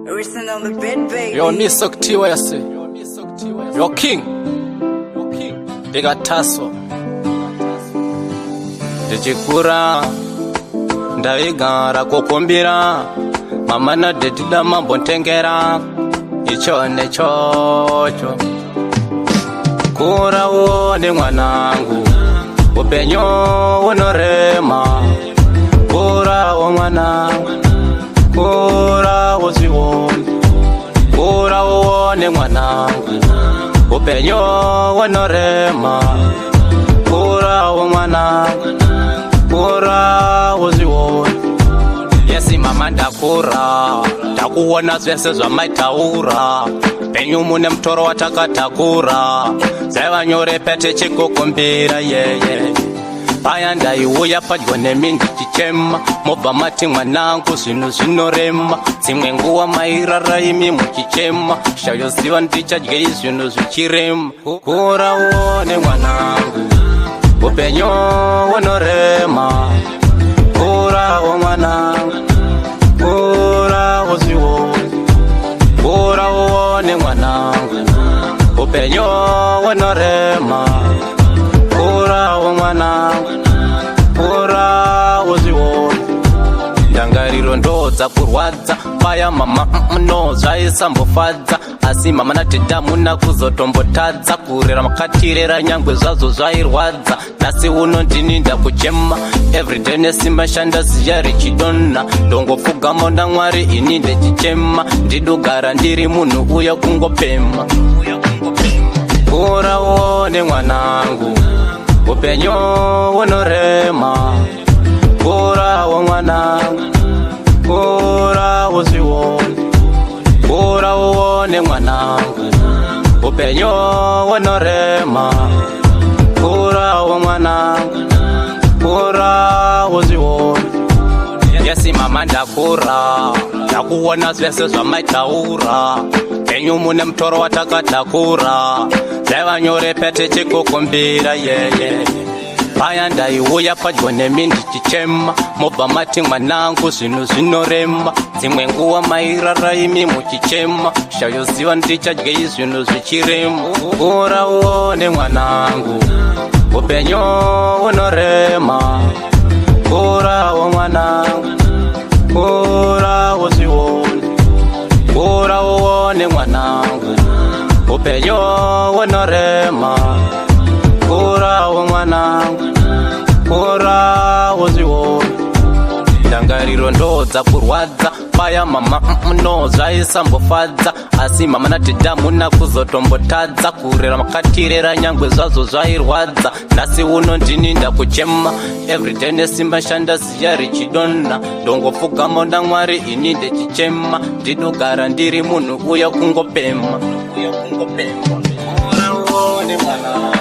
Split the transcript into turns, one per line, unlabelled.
Listen on the bed, baby.
Yo niso kutiwa yase. Yo king. Diga taso. Ndechikura ndaigara kukumbira mama na dedida mambo ntengera icho nechocho kura uone mwanangu upenyo unorema kura o mwanangu kura uzione kura uone mwanangu upenyo unorema kura o mwanangu kura uzione. Yesi mama ndakura ndakuona zvese zvamaitaura penyu mune mutoro watakatakura zvaivanyore pete chikukumbira yeye paya ndaiuya padyo nemi ndichichema mobva mati mwanangu zvinhu zvinorema dzimwe nguva mairara imi muchichema shayoziva ndichadyei zvinhu zvichirema kura uone mwanangu upenyu unorema kura o mwanangu kura uzione kura uone mwanangu upenyu unorema kura o mwanangu kura uzione. Ndangariro ndodza kurwadza paya mama no zvaisambofadza asi mama natedha muna kuzotombotadza kurera makatirera nyangwe zvazvo zvairwadza nhasi uno ndininda kuchema everyday nesimba shanda ziya richidona ndongopfugamo ndamwari ini ndechichema ndidogara ndiri munhu uya kungopema kura uone mwanangu upenyu unorema kura o mwanangu kura uzione kura uone mwanangu upenyu unorema kura o mwanangu kura uzione. Yesi mama ndakura ndakuona zvese zvamaitaura penyu mune mutoro watakatakura zvaivanyore pete chikukumbira yeye paya ndaiuya padyo nemi ndichichema mobva mati mwanangu zvinhu zvinorema dzimwe nguva mairara imi muchichema shayoziva ndichadyei zvinhu zvichirema kura uone mwanangu upenyu unorema kura o mwanangu kura uzione kura uone mwanangu upenyu unorema kura o mwanangu kura uzione. Ndangariro ndodza kurwadza paya mama no zvaisambofadza asi mama natedha muna kuzotombotadza kurera makatirera nyangwe zvazvo zvairwadza nhasi uno ndininda kuchema everyday nesimba shanda ziya richidona ndongopfugamo ndamwari ini ndechichema ndidogara ndiri munhu uya kungopema kura uone mwanangu